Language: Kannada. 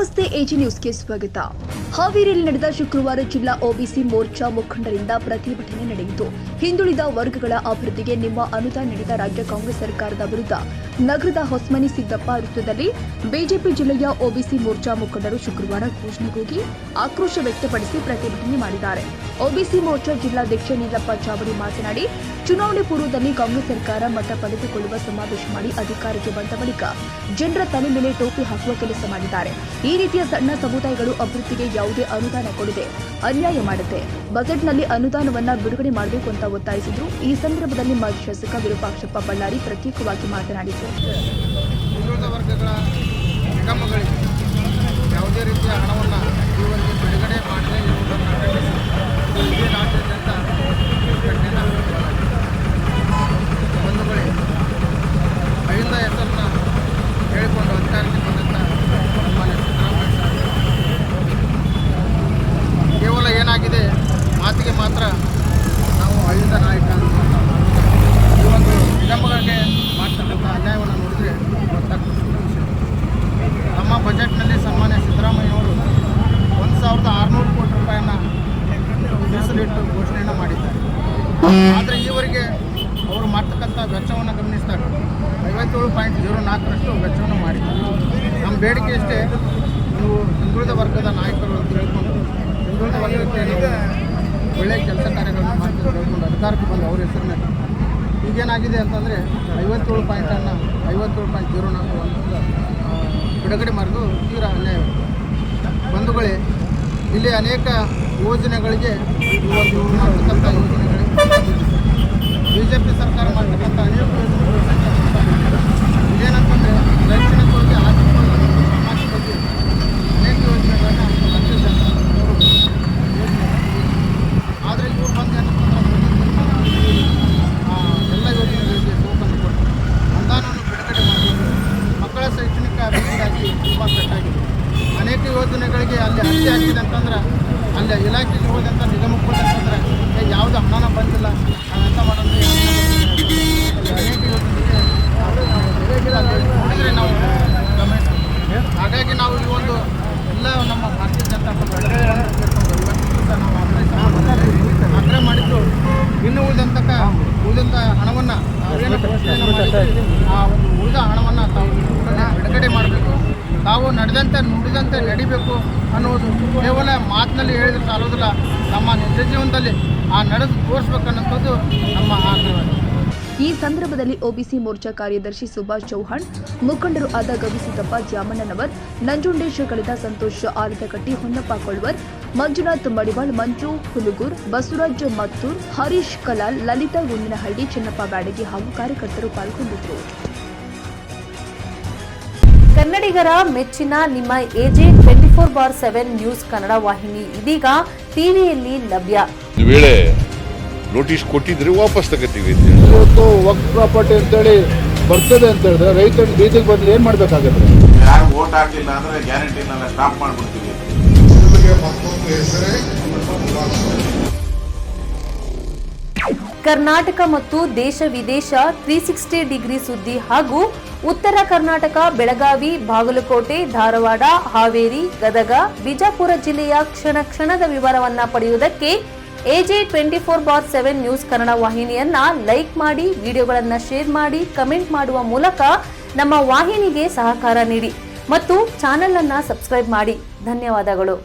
ನಮಸ್ತೆ ಎಜಿ ನ್ಯೂಸ್ಗೆ ಸ್ವಾಗತ. ಹಾವೇರಿಯಲ್ಲಿ ನಡೆದ ಶುಕ್ರವಾರ ಜಿಲ್ಲಾ ಒಬಿಸಿ ಮೋರ್ಚಾ ಮುಖಂಡರಿಂದ ಪ್ರತಿಭಟನೆ ನಡೆಯಿತು. ಹಿಂದುಳಿದ ವರ್ಗಗಳ ಅಭಿವೃದ್ಧಿಗೆ ನಿಮ್ಮ ಅನುದಾನ ನೀಡಿದ ರಾಜ್ಯ ಕಾಂಗ್ರೆಸ್ ಸರ್ಕಾರದ ವಿರುದ್ಧ ನಗರದ ಹೊಸಮನಿ ಸಿದ್ದಪ್ಪ ವೃತ್ತದಲ್ಲಿ ಬಿಜೆಪಿ ಜಿಲ್ಲೆಯ ಒಬಿಸಿ ಮೋರ್ಚಾ ಮುಖಂಡರು ಶುಕ್ರವಾರ ಘೋಷಣೆಗೂಗಿ ಆಕ್ರೋಶ ವ್ಯಕ್ತಪಡಿಸಿ ಪ್ರತಿಭಟನೆ ಮಾಡಿದ್ದಾರೆ. ಒಬಿಸಿ ಮೋರ್ಚಾ ಜಿಲ್ಲಾಧ್ಯಕ್ಷ ನೀಲಪ್ಪ ಚಾವಡಿ ಮಾತನಾಡಿ, ಚುನಾವಣೆ ಪೂರ್ವದಲ್ಲಿ ಕಾಂಗ್ರೆಸ್ ಸರ್ಕಾರ ಮತ ಪಡೆದುಕೊಳ್ಳುವ ಸಮಾವೇಶ ಮಾಡಿ ಅಧಿಕಾರಕ್ಕೆ ಬಂದ ಬಳಿಕ ಜನರ ತಲೆ ಮೇಲೆ ಟೋಪಿ ಹಾಕುವ ಕೆಲಸ ಮಾಡಿದ್ದಾರೆ. ಈ ರೀತಿಯ ಸಣ್ಣ ಸಮುದಾಯಗಳು ಅಭಿವೃದ್ಧಿಗೆ ಯಾವುದೇ ಅನುದಾನ ಕೊಡದೆ ಅನ್ಯಾಯ ಮಾಡುತ್ತೆ. ಬಜೆಟ್ನಲ್ಲಿ ಅನುದಾನವನ್ನ ಬಿಡುಗಡೆ ಮಾಡಬೇಕು ಅಂತ ಒತ್ತಾಯಿಸಿದ್ರು. ಈ ಸಂದರ್ಭದಲ್ಲಿ ಮಾಜಿ ಶಾಸಕ ವಿರೂಪಾಕ್ಷಪ್ಪ ಬಳ್ಳಾರಿ ಪ್ರತ್ಯೇಕವಾಗಿ ಮಾತನಾಡಿದರು. ವರ್ಗಗಳ ನಿಗಮಗಳಿಗೆ ಯಾವುದೇ ರೀತಿಯ ಹಣವನ್ನು ಈವರೆಗೆ ಬಿಡುಗಡೆ ಮಾಡದೇ ಇರುವುದನ್ನು ಖಂಡಿಸಿ ರಾಜ್ಯಾದ್ಯಂತ ಬಂಧುಗಳೇ, ಅಹಿಂದ ಹೆಸರನ್ನು ಹೇಳಿಕೊಂಡು ಅಧಿಕಾರಕ್ಕೆ ಬಂದಂಥ ಸನ್ಮಾನ್ಯ ಸಿದ್ದರಾಮಯ್ಯ ಕೇವಲ ಏನಾಗಿದೆ, ಮಾತಿಗೆ ಮಾತ್ರ ನಾವು ಅಹಿಂದ ನಾಯಕ ಈ ಒಂದು ನಿಗಮಗಳಿಗೆ ಮಾಡ್ತಕ್ಕಂಥ ಅನ್ಯಾಯವನ್ನು ನೋಡಿದರೆ ಗೊತ್ತಾಗ್ತದೆ. ನಮ್ಮ ಬಜೆಟ್ನಲ್ಲಿ ಸನ್ಮಾನ್ಯ ಸಿದ್ದರಾಮಯ್ಯವರು 1,600 ಕೋಟಿ ರೂಪಾಯಿಯನ್ನು ಮೀಸಲಿಟ್ಟು ಘೋಷಣೆಯನ್ನು ಮಾಡಿದ್ದಾರೆ. ಆದರೆ ಈವರೆಗೆ ಅವರು ಮಾಡ್ತಕ್ಕಂಥ ವೆಚ್ಚವನ್ನು ಗಮನಿಸಿದಾಗ 57.04% ವೆಚ್ಚವನ್ನು ಮಾಡಿದ್ದಾರೆ. ನಮ್ಮ ಬೇಡಿಕೆ ಅಷ್ಟೇ, ನೀವು ಹಿಂದುಳಿದ ವರ್ಗದ ನಾಯಕರು ಅಂತ ಹೇಳ್ಕೊಂಡು ಹಿಂದುಳಿದ ವರ್ಗಕ್ಕೆ ಒಳ್ಳೆಯ ಕೆಲಸ ಕಾರ್ಯಗಳನ್ನು ಮಾಡ್ಕೊಂಡು ಹೇಳ್ಕೊಂಡು ಅಧಿಕಾರಕ್ಕೆ ಬಂದು ಅವ್ರ ಹೆಸರಿನಲ್ಲಿ ಈಗೇನಾಗಿದೆ ಅಂತಂದರೆ 57.04 ಬಿಡುಗಡೆ ಮಾಡಿದ್ದು ತೀವ್ರ ಅನ್ಯಾಯ. ಬಂಧುಗಳೇ, ಇಲ್ಲಿ ಅನೇಕ ಯೋಜನೆಗಳಿಗೆ ಇವರು ಮಾಡ್ತಕ್ಕಂಥ ಯೋಜನೆಗಳಿಗೆ BJP ಸರ್ಕಾರ ಮಾಡ್ತಕ್ಕಂಥ ಅನೇಕ ಯೋಜನೆಗಳು ಇದೇನಂತಂದರೆ ರೈತನ ಬಗ್ಗೆ, ಆರ್ಥಿಕ ಬಗ್ಗೆ, ಸಮಾಜ ಬಗ್ಗೆ ಅನೇಕ ಯೋಜನೆಗಳನ್ನು ಆದರೆ ಇವ್ರು ಬಂದು ಏನಂತಂದ್ರೆ ಎಲ್ಲ ಯೋಜನೆಗಳಿಗೆ ಟೋಕನ್ ಕೊಟ್ಟು ಅನುದಾನವನ್ನು ಬಿಡುಗಡೆ ಮಾಡಿ ಮಕ್ಕಳ ಶೈಕ್ಷಣಿಕ ಅಭಿವೃದ್ಧಿಗಾಗಿ ತುಂಬ ಕಟ್ಟಾಗಿದೆ. ಅನೇಕ ಯೋಜನೆಗಳಿಗೆ ಅಲ್ಲಿ ಅರ್ಜಿ ಹಾಕಿದೆ ಅಂತಂದ್ರೆ ಅಲ್ಲಿ ಇಲಾಖೆಗೆ ಹೋದಂಥ ನಿಗಮಕ್ಕೆ ಹೋದಂತಂದ್ರೆ ಯಾವುದು ಹಣನ ಬಂದಿಲ್ಲ, ನಾವೆಂತ ಮಾಡೋದು, ಅನೇಕ ಯೋಜನೆಗೆ ನೋಡಿದರೆ ನಾವು ಗಮನಿಸ್ತೀವಿ. ಹಾಗಾಗಿ ನಾವು ಈ ಒಂದು ಎಲ್ಲ ನಮ್ಮ ಭಾರತೀಯ ಜನತಾ ಪಕ್ಷ ನಾವು ಆಗ್ರಹ ಮಾಡಿದ್ದು, ಇನ್ನು ಉಳಿದಂಥ ಹಣವನ್ನು ಏನು ಘೋಷಣೆಯನ್ನು ಮಾಡಿದ್ದೀವಿ ಆ ಒಂದು ಉಳಿದ ಹಣವನ್ನು ತಾವು ಬಿಡುಗಡೆ ಮಾಡಬೇಕು, ತಾವು ನುಡಿದಂತೆ ನಡಿಬೇಕು ಅನ್ನೋದು ಕೇವಲ ಮಾತಿನಲ್ಲಿ ಹೇಳಿದ್ರೆ ಸಾಲೋದಿಲ್ಲ, ನಮ್ಮ ನಿಜ ಜೀವನದಲ್ಲಿ ಆ ನಡೆದು ತೋರಿಸ್ಬೇಕನ್ನೋದು ನಮ್ಮ ಆಗ್ರಹ. ಈ ಸಂದರ್ಭದಲ್ಲಿ ಒಬಿಸಿ ಮೋರ್ಚಾ ಕಾರ್ಯದರ್ಶಿ ಸುಭಾಷ್ ಚೌಹಾಣ್, ಮುಖಂಡರು ಆದ ಗವಿಸಿದ್ದಪ್ಪ ಜಾಮಣ್ಣನವರ್, ನಂಜುಂಡೇಶ ಕಳಿತ, ಸಂತೋಷ್ ಆಲದಕಟ್ಟಿ, ಹೊನ್ನಪ್ಪ ಕೊಳ್ವರ್, ಮಂಜುನಾಥ್ ಮಡಿವಾಳ್, ಮಂಜು ಹುಲುಗೂರ್, ಬಸವರಾಜ್ ಮತ್ತೂರ್, ಹರೀಶ್ ಕಲಾಲ್, ಲಲಿತಾ ಗುಂಡಿನಹಳ್ಳಿ, ಚೆನ್ನಪ್ಪ ಬ್ಯಾಡಗಿ ಹಾಗೂ ಕಾರ್ಯಕರ್ತರು ಪಾಲ್ಗೊಂಡಿದ್ದರು. ಕನ್ನಡಿಗರ ಮೆಚ್ಚಿನ ನಿಮ್ಮ ಎಜೆ 24/7 ನ್ಯೂಸ್ ಕನ್ನಡ ವಾಹಿನಿ ಇದೀಗ ಟಿವಿಯಲ್ಲಿ ಲಭ್ಯ. ವೇಳೆ ನೋಟಿಸ್ ಕೊಟ್ಟಿದ್ರೆ ವಾಪಸ್ ತಗೋತೀವಿ. ಇವತ್ತು ವಕ್ಫ್ ಪ್ರಾಪರ್ಟಿ ಅಂತೇಳಿ ಬರ್ತದೆ ಅಂತ ಹೇಳಿದ್ರೆ ರೈತರು ಬೀದಿಗೆ ಬಂದ್ರೆ ಏನ್ ಮಾಡ್ಬೇಕಾಗತ್ತೆ? ಯಾರು ವೋಟ್ ಹಾಕಿಲ್ಲ ಅಂದ್ರೆ ಗ್ಯಾರಂಟಿನೆಲ್ಲ ಸ್ಟಾಪ್ ಮಾಡ್ಬಿಡ್ತೀವಿ. ಕರ್ನಾಟಕ ಮತ್ತು ದೇಶ ವಿದೇಶ 360 ಡಿಗ್ರಿ ಸುದ್ದಿ ಹಾಗೂ ಉತ್ತರ ಕರ್ನಾಟಕ, ಬೆಳಗಾವಿ, ಬಾಗಲಕೋಟೆ, ಧಾರವಾಡ, ಹಾವೇರಿ, ಗದಗ, ಬಿಜಾಪುರ ಜಿಲ್ಲೆಯ ಕ್ಷಣ ಕ್ಷಣದ ವಿವರವನ್ನ ಪಡೆಯುವುದಕ್ಕೆ ಎಜೆ 24/7 ನ್ಯೂಸ್ ಕನ್ನಡ ವಾಹಿನಿಯನ್ನ ಲೈಕ್ ಮಾಡಿ, ವಿಡಿಯೋಗಳನ್ನ ಶೇರ್ ಮಾಡಿ, ಕಮೆಂಟ್ ಮಾಡುವ ಮೂಲಕ ನಮ್ಮ ವಾಹಿನಿಗೆ ಸಹಕಾರ ನೀಡಿ ಮತ್ತು ಚಾನೆಲ್ ಅನ್ನ ಸಬ್ಸ್ಕ್ರೈಬ್ ಮಾಡಿ. ಧನ್ಯವಾದಗಳು.